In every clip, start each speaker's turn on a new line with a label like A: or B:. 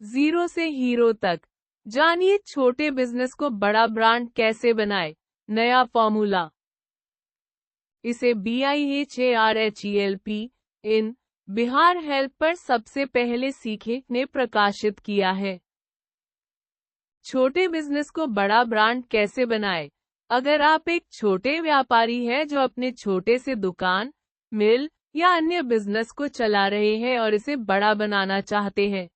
A: Zero से hero तक। जानिए छोटे बिजनेस को बड़ा ब्रांड कैसे बनाए। नया फॉर्मूला। इसे BIHARHELP इन बिहार हेल्प पर सबसे पहले सीखे ने प्रकाशित किया है। छोटे बिजनेस को बड़ा ब्रांड कैसे बनाए। अगर आप एक छोटे व्यापारी हैं जो अपने छोटे से दुकान, मिल या अन्य बिजनेस को चला रहे हैं और इसे बड़ा बनाना चाहते हैं,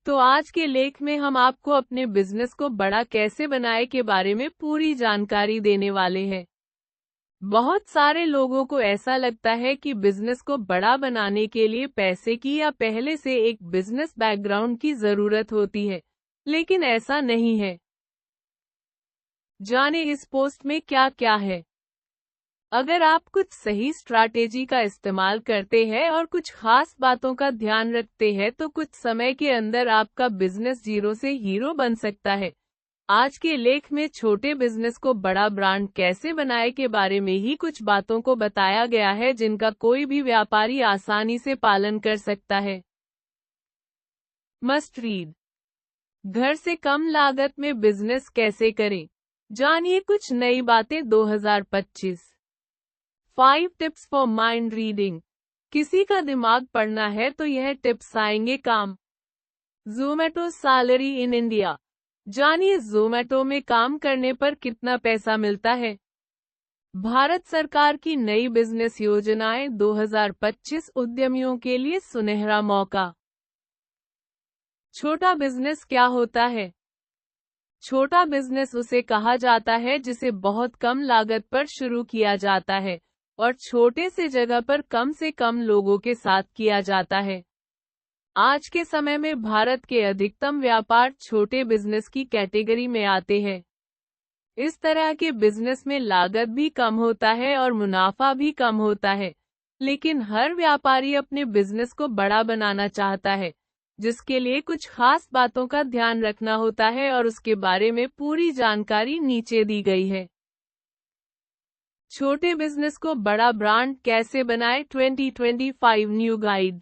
A: तो आज के लेख में हम आपको अपने बिजनेस को बड़ा कैसे बनाए के बारे में पूरी जानकारी देने वाले हैं। बहुत सारे लोगों को ऐसा लगता है कि बिजनेस को बड़ा बनाने के लिए पैसे की या पहले से एक बिजनेस बैकग्राउंड की जरूरत होती है, लेकिन ऐसा नहीं है। जाने इस पोस्ट में क्या क्या है। अगर आप कुछ सही स्ट्रैटेजी का इस्तेमाल करते हैं और कुछ खास बातों का ध्यान रखते हैं तो कुछ समय के अंदर आपका बिजनेस जीरो से हीरो बन सकता है। आज के लेख में छोटे बिजनेस को बड़ा ब्रांड कैसे बनाए के बारे में ही कुछ बातों को बताया गया है जिनका कोई भी व्यापारी आसानी से पालन कर सकता है। Must read. घर से कम लागत में बिजनेस कैसे करें। जानिए कुछ नई बातें 2025। 5 टिप्स फॉर माइंड रीडिंग। किसी का दिमाग पढ़ना है तो यह टिप्स आएंगे काम। Zomato salary in India. जानिए ज़ोमैटो में काम करने पर कितना पैसा मिलता है। भारत सरकार की नई बिजनेस योजनाएं 2025 उद्यमियों के लिए सुनहरा मौका। छोटा बिजनेस क्या होता है। छोटा बिजनेस उसे कहा जाता है जिसे बहुत कम लागत पर शुरू किया जाता है और छोटे से जगह पर कम से कम लोगों के साथ किया जाता है। आज के समय में भारत के अधिकतम व्यापार छोटे बिजनेस की कैटेगरी में आते हैं। इस तरह के बिजनेस में लागत भी कम होता है और मुनाफा भी कम होता है, लेकिन हर व्यापारी अपने बिजनेस को बड़ा बनाना चाहता है, जिसके लिए कुछ खास बातों का ध्यान रखना होता है और उसके बारे में पूरी जानकारी नीचे दी गई है। छोटे बिजनेस को बड़ा ब्रांड कैसे बनाए 2025 न्यू गाइड।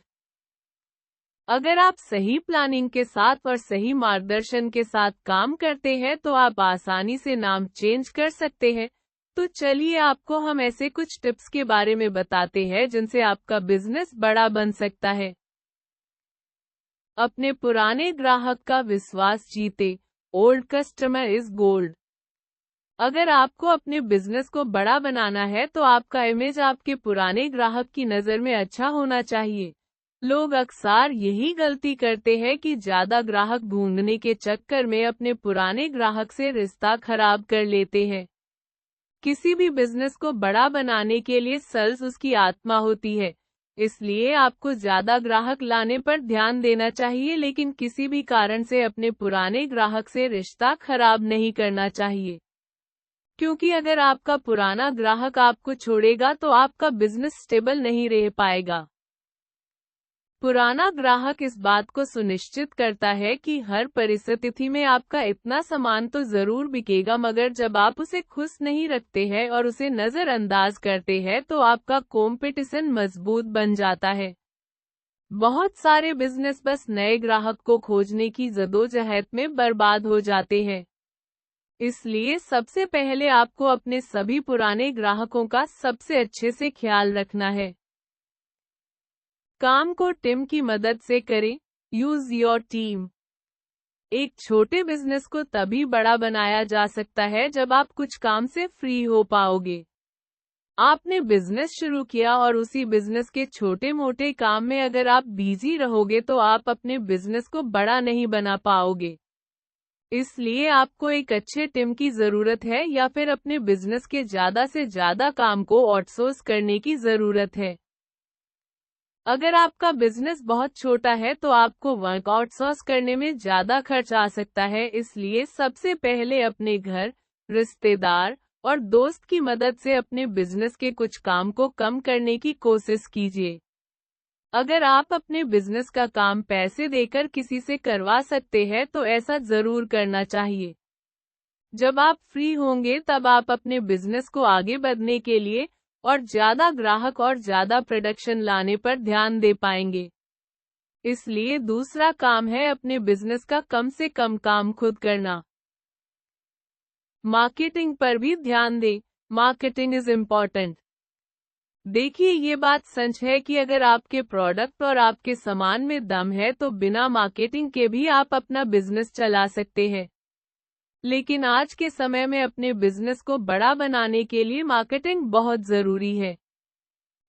A: अगर आप सही प्लानिंग के साथ और सही मार्गदर्शन के साथ काम करते हैं तो आप आसानी से नाम चेंज कर सकते हैं। तो चलिए आपको हम ऐसे कुछ टिप्स के बारे में बताते हैं जिनसे आपका बिजनेस बड़ा बन सकता है। अपने पुराने ग्राहक का विश्वास जीते। Old customer is gold. अगर आपको अपने बिजनेस को बड़ा बनाना है तो आपका इमेज आपके पुराने ग्राहक की नज़र में अच्छा होना चाहिए। लोग अक्सर यही गलती करते हैं कि ज्यादा ग्राहक ढूंढने के चक्कर में अपने पुराने ग्राहक से रिश्ता खराब कर लेते हैं। किसी भी बिजनेस को बड़ा बनाने के लिए सेल्स उसकी आत्मा होती है, इसलिए आपको ज्यादा ग्राहक लाने पर ध्यान देना चाहिए, लेकिन किसी भी कारण से अपने पुराने ग्राहक से रिश्ता खराब नहीं करना चाहिए, क्योंकि अगर आपका पुराना ग्राहक आपको छोड़ेगा तो आपका बिजनेस स्टेबल नहीं रह पाएगा। पुराना ग्राहक इस बात को सुनिश्चित करता है कि हर परिस्थिति में आपका इतना सामान तो जरूर बिकेगा, मगर जब आप उसे खुश नहीं रखते हैं और उसे नजरअंदाज करते हैं तो आपका कंपटीशन मजबूत बन जाता है। बहुत सारे बिजनेस बस नए ग्राहक को खोजने की जद्दोजहद में बर्बाद हो जाते हैं। इसलिए सबसे पहले आपको अपने सभी पुराने ग्राहकों का सबसे अच्छे से ख्याल रखना है। काम को टीम की मदद से करें। Use your team. एक छोटे बिजनेस को तभी बड़ा बनाया जा सकता है जब आप कुछ काम से फ्री हो पाओगे। आपने बिजनेस शुरू किया और उसी बिजनेस के छोटे मोटे काम में अगर आप बिजी रहोगे तो आप अपने बिजनेस को बड़ा नहीं बना पाओगे। इसलिए आपको एक अच्छे टीम की जरूरत है या फिर अपने बिजनेस के ज्यादा से ज्यादा काम को आउटसोर्स करने की जरूरत है। अगर आपका बिजनेस बहुत छोटा है तो आपको वर्क आउटसोर्स करने में ज्यादा खर्च आ सकता है, इसलिए सबसे पहले अपने घर, रिश्तेदार और दोस्त की मदद से अपने बिजनेस के कुछ काम को कम करने की कोशिश कीजिए। अगर आप अपने बिजनेस का काम पैसे देकर किसी से करवा सकते हैं तो ऐसा जरूर करना चाहिए। जब आप फ्री होंगे तब आप अपने बिजनेस को आगे बढ़ने के लिए और ज्यादा ग्राहक और ज्यादा प्रोडक्शन लाने पर ध्यान दे पाएंगे। इसलिए दूसरा काम है अपने बिजनेस का कम से कम काम खुद करना। मार्केटिंग पर भी ध्यान दें। Marketing is important. देखिए, ये बात सच है कि अगर आपके प्रोडक्ट और आपके सामान में दम है तो बिना मार्केटिंग के भी आप अपना बिजनेस चला सकते हैं। लेकिन आज के समय में अपने बिजनेस को बड़ा बनाने के लिए मार्केटिंग बहुत जरूरी है।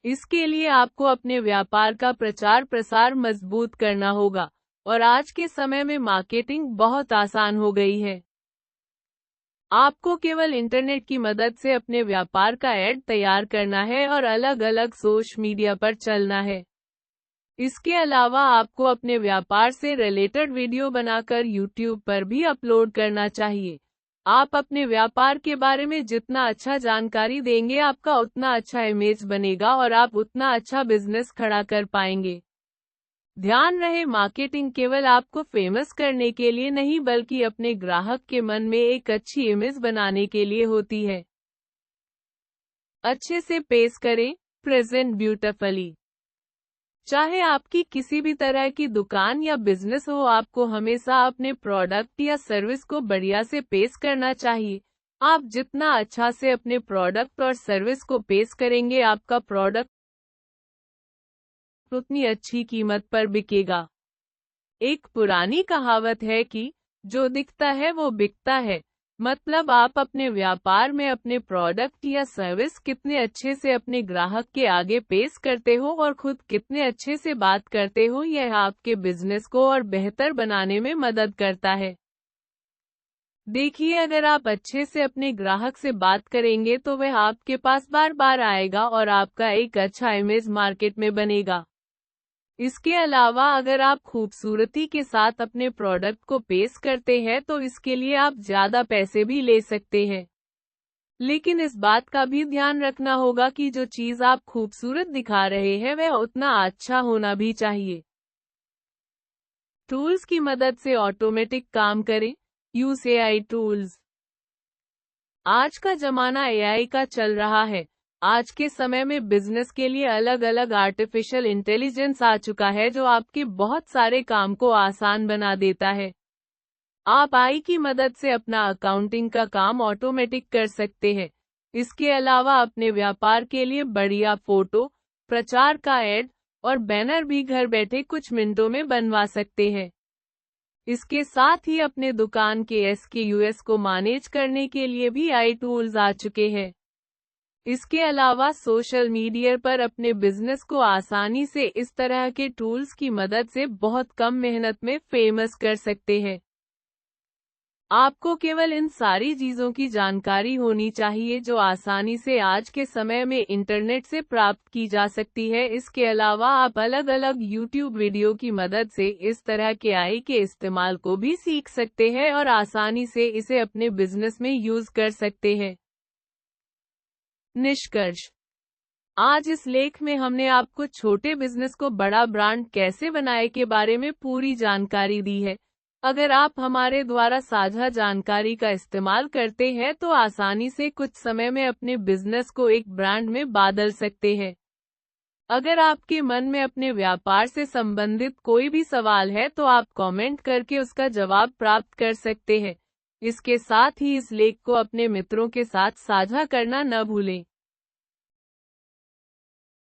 A: इसके लिए आपको अपने व्यापार का प्रचार प्रसार मजबूत करना होगा, और आज के समय में मार्केटिंग बहुत आसान हो गई है। आपको केवल इंटरनेट की मदद से अपने व्यापार का ऐड तैयार करना है और अलग अलग सोशल मीडिया पर चलना है। इसके अलावा आपको अपने व्यापार से रिलेटेड वीडियो बनाकर यूट्यूब पर भी अपलोड करना चाहिए। आप अपने व्यापार के बारे में जितना अच्छा जानकारी देंगे, आपका उतना अच्छा इमेज बनेगा और आप उतना अच्छा बिजनेस खड़ा कर पाएंगे। ध्यान रहे, मार्केटिंग केवल आपको फेमस करने के लिए नहीं बल्कि अपने ग्राहक के मन में एक अच्छी इमेज बनाने के लिए होती है। अच्छे से पेश करें। Present beautifully. चाहे आपकी किसी भी तरह की दुकान या बिजनेस हो, आपको हमेशा अपने प्रोडक्ट या सर्विस को बढ़िया से पेश करना चाहिए। आप जितना अच्छा से अपने प्रोडक्ट और सर्विस को पेश करेंगे, आपका प्रोडक्ट उतनी अच्छी कीमत पर बिकेगा। एक पुरानी कहावत है कि जो दिखता है वो बिकता है। मतलब आप अपने व्यापार में अपने प्रोडक्ट या सर्विस कितने अच्छे से अपने ग्राहक के आगे पेश करते हो और खुद कितने अच्छे से बात करते हो, यह आपके बिजनेस को और बेहतर बनाने में मदद करता है। देखिए, अगर आप अच्छे से अपने ग्राहक से बात करेंगे तो वह आपके पास बार बार आएगा और आपका एक अच्छा इमेज मार्केट में बनेगा। इसके अलावा अगर आप खूबसूरती के साथ अपने प्रोडक्ट को पेश करते हैं तो इसके लिए आप ज़्यादा पैसे भी ले सकते हैं। लेकिन इस बात का भी ध्यान रखना होगा कि जो चीज़ आप खूबसूरत दिखा रहे हैं वह उतना अच्छा होना भी चाहिए। टूल्स की मदद से ऑटोमेटिक काम करें। Use AI tools. आज का जमाना एआई का चल रहा है। आज के समय में बिजनेस के लिए अलग अलग आर्टिफिशियल इंटेलिजेंस आ चुका है जो आपके बहुत सारे काम को आसान बना देता है। आप एआई की मदद से अपना अकाउंटिंग का काम ऑटोमेटिक कर सकते हैं। इसके अलावा अपने व्यापार के लिए बढ़िया फोटो, प्रचार का ऐड और बैनर भी घर बैठे कुछ मिनटों में बनवा सकते हैं। इसके साथ ही अपने दुकान के SKUs को मैनेज करने के लिए भी एआई टूल्स आ चुके हैं। इसके अलावा सोशल मीडिया पर अपने बिजनेस को आसानी से इस तरह के टूल्स की मदद से बहुत कम मेहनत में फेमस कर सकते हैं। आपको केवल इन सारी चीज़ों की जानकारी होनी चाहिए जो आसानी से आज के समय में इंटरनेट से प्राप्त की जा सकती है। इसके अलावा आप अलग अलग YouTube वीडियो की मदद से इस तरह के एआई के इस्तेमाल को भी सीख सकते हैं और आसानी से इसे अपने बिजनेस में यूज कर सकते हैं। निष्कर्ष। आज इस लेख में हमने आपको छोटे बिजनेस को बड़ा ब्रांड कैसे बनाए के बारे में पूरी जानकारी दी है। अगर आप हमारे द्वारा साझा जानकारी का इस्तेमाल करते हैं तो आसानी से कुछ समय में अपने बिजनेस को एक ब्रांड में बदल सकते हैं। अगर आपके मन में अपने व्यापार से संबंधित कोई भी सवाल है तो आप कमेंट करके उसका जवाब प्राप्त कर सकते हैं। इसके साथ ही इस लेख को अपने मित्रों के साथ साझा करना न भूलें।